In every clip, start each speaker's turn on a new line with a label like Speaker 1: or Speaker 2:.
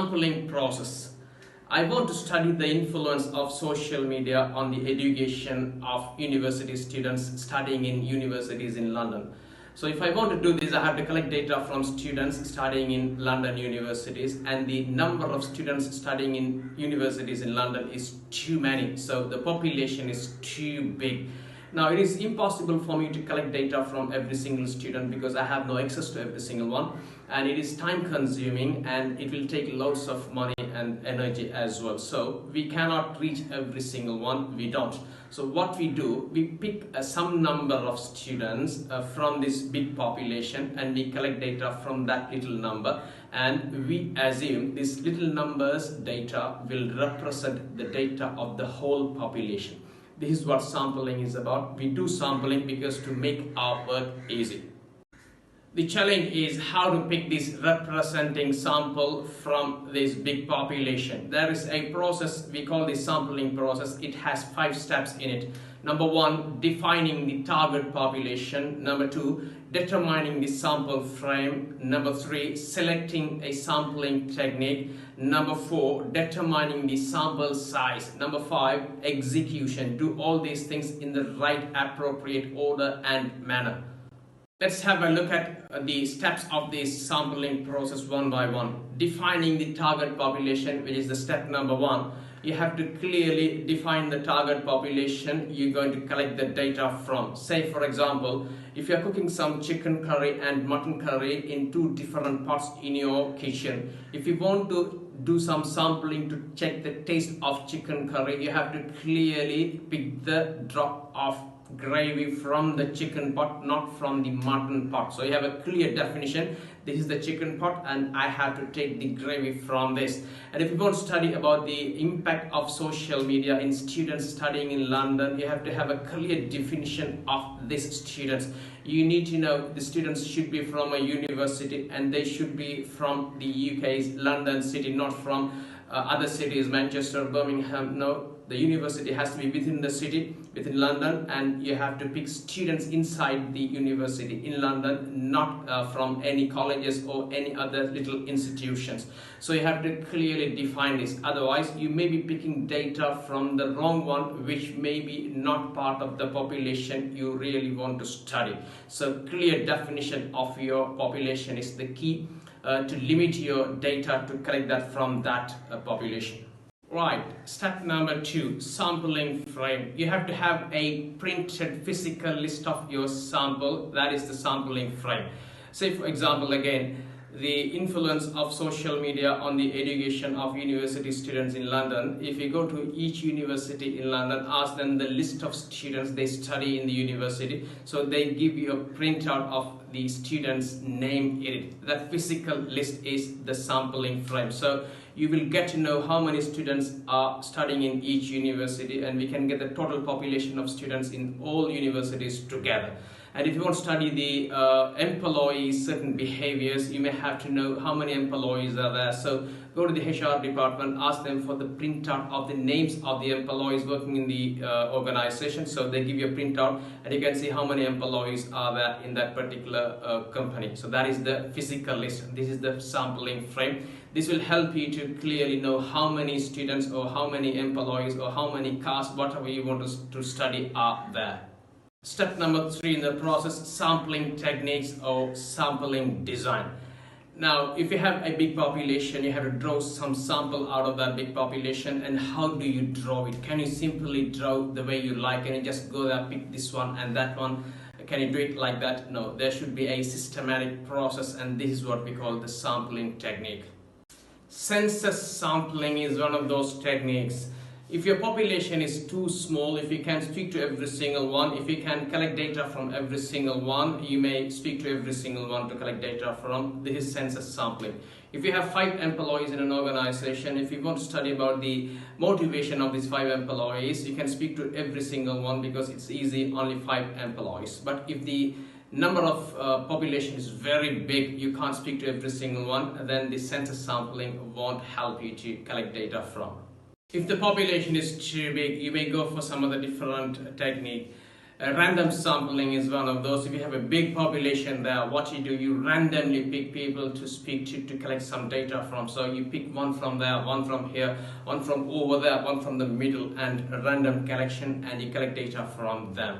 Speaker 1: sampling process. I want to study the influence of social media on the education of university students studying in universities in London. So if I want to do this, I have to collect data from students studying in London universities, and the number of students studying in universities in London is too many. So the population is too big. Now it is impossible for me to collect data from every single student because I have no access to every single one, and it is time consuming and it will take lots of money and energy as well. So we cannot reach every single one, we don't. So what we do, we pick some number of students from this big population and we collect data from that little number, and we assume this little numbers data will represent the data of the whole population. This is what sampling is about. We do sampling because to make our work easy. The challenge is how to pick this representing sample from this big population. There is a process, we call this sampling process. It has 5 steps in it. Number 1, defining the target population. Number 2, determining the sample frame. Number 3, selecting a sampling technique. Number 4, determining the sample size. Number 5, execution. Do all these things in the right appropriate order and manner. Let's have a look at the steps of this sampling process one by one. Defining the target population, which is the step number 1. You have to clearly define the target population you're going to collect the data from. Say for example, if you're cooking some chicken curry and mutton curry in 2 different pots in your kitchen, if you want to do some sampling to check the taste of chicken curry, you have to clearly pick the drop of gravy from the chicken pot, not from the mutton pot. So you have a clear definition. This is the chicken pot and I have to take the gravy from this. And if you want to study about the impact of social media in students studying in London, you have to have a clear definition of these students. You need to know the students should be from a university and they should be from the UK's London city, not from other cities, Manchester, Birmingham. No, the university has to be within the city, within London, and you have to pick students inside the university in London, not from any colleges or any other little institutions. So you have to clearly define this, otherwise you may be picking data from the wrong one, which may be not part of the population you really want to study. So clear definition of your population is the key to limit your data to collect that from that population. Right, step number 2, sampling frame. You have to have a printed physical list of your sample, that is the sampling frame. Say for example again, the influence of social media on the education of university students in London. If you go to each university in London, ask them the list of students they study in the university. So they give you a printout of the student's name in it. That physical list is the sampling frame. So you will get to know how many students are studying in each university, and we can get the total population of students in all universities together. And if you want to study the employees' certain behaviors, you may have to know how many employees are there. So go to the HR department, ask them for the printout of the names of the employees working in the organization. So they give you a printout and you can see how many employees are there in that particular company. So that is the physical list. This is the sampling frame. This will help you to clearly know how many students or how many employees or how many cars, whatever you want to study, are there. Step number 3 in the process, sampling techniques or sampling design. Now, if you have a big population, you have to draw some sample out of that big population. And how do you draw it? Can you simply draw the way you like? Can you just go there, pick this one and that one? Can you do it like that? No, there should be a systematic process, and this is what we call the sampling technique. Census sampling is one of those techniques. If your population is too small, if you can speak to every single one, if you can collect data from every single one, you may speak to every single one to collect data from. This is census sampling. If you have 5 employees in an organization, if you want to study about the motivation of these 5 employees, you can speak to every single one because it's easy, only 5 employees. But if the number of population is very big, you can't speak to every single one, then the census sampling won't help you to collect data from. If the population is too big, you may go for some other different technique. Random sampling is one of those. If you have a big population there, what you do, you randomly pick people to speak to collect some data from. So you pick one from there, one from here, one from over there, one from the middle, and a random collection, and you collect data from them.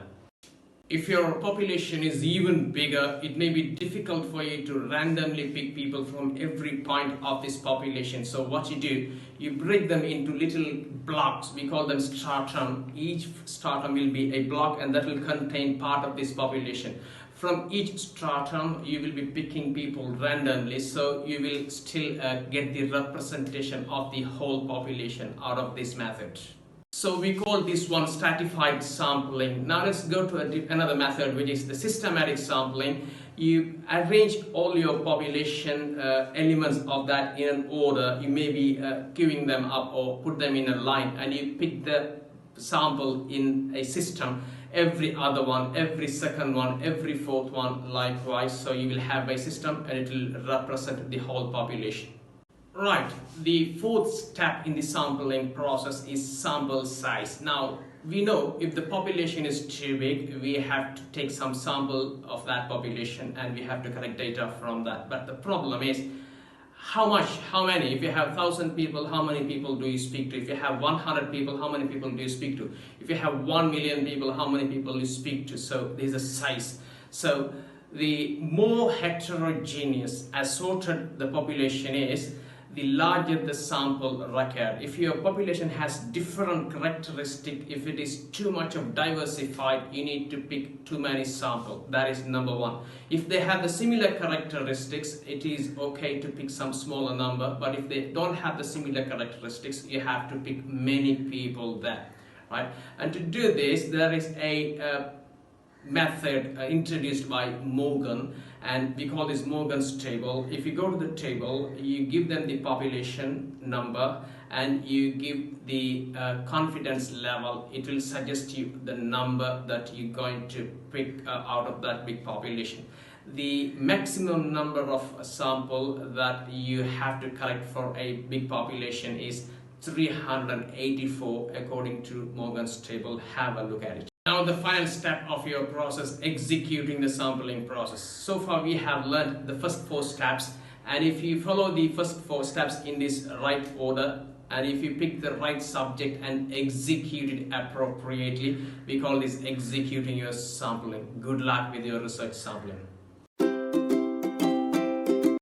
Speaker 1: If your population is even bigger, it may be difficult for you to randomly pick people from every point of this population. So what you do, you break them into little blocks. We call them stratum. Each stratum will be a block, and that will contain part of this population. From each stratum, you will be picking people randomly, so you will still get the representation of the whole population out of this method. So we call this one stratified sampling. Now let's go to another method, which is the systematic sampling. You arrange all your population elements of that in an order. You may be queuing them up or put them in a line, and you pick the sample in a system. Every other one, every second one, every fourth one, likewise. So you will have a system, and it will represent the whole population. Right, the fourth step in the sampling process is sample size. Now, we know if the population is too big, we have to take some sample of that population, and we have to collect data from that. But the problem is, how many? If you have 1,000 people, how many people do you speak to? If you have 100 people, how many people do you speak to? If you have 1 million people, how many people do you speak to? So there's a size. So the more heterogeneous, assorted the population is, the larger the sample required. If your population has different characteristics, if it is too much of diversified, you need to pick too many samples. That is number one. If they have the similar characteristics, it is okay to pick some smaller number, but if they don't have the similar characteristics, you have to pick many people there, right? And to do this, there is a method introduced by Morgan, and we call this Morgan's table. If you go to the table, you give them the population number, and you give the confidence level. It will suggest you the number that you're going to pick out of that big population. The maximum number of sample that you have to collect for a big population is 384 according to Morgan's table. Have a look at it. Now the final step of your process, executing the sampling process. So far we have learned the first 4 steps, and if you follow the first 4 steps in this right order, and if you pick the right subject and execute it appropriately, we call this executing your sampling. Good luck with your research sampling.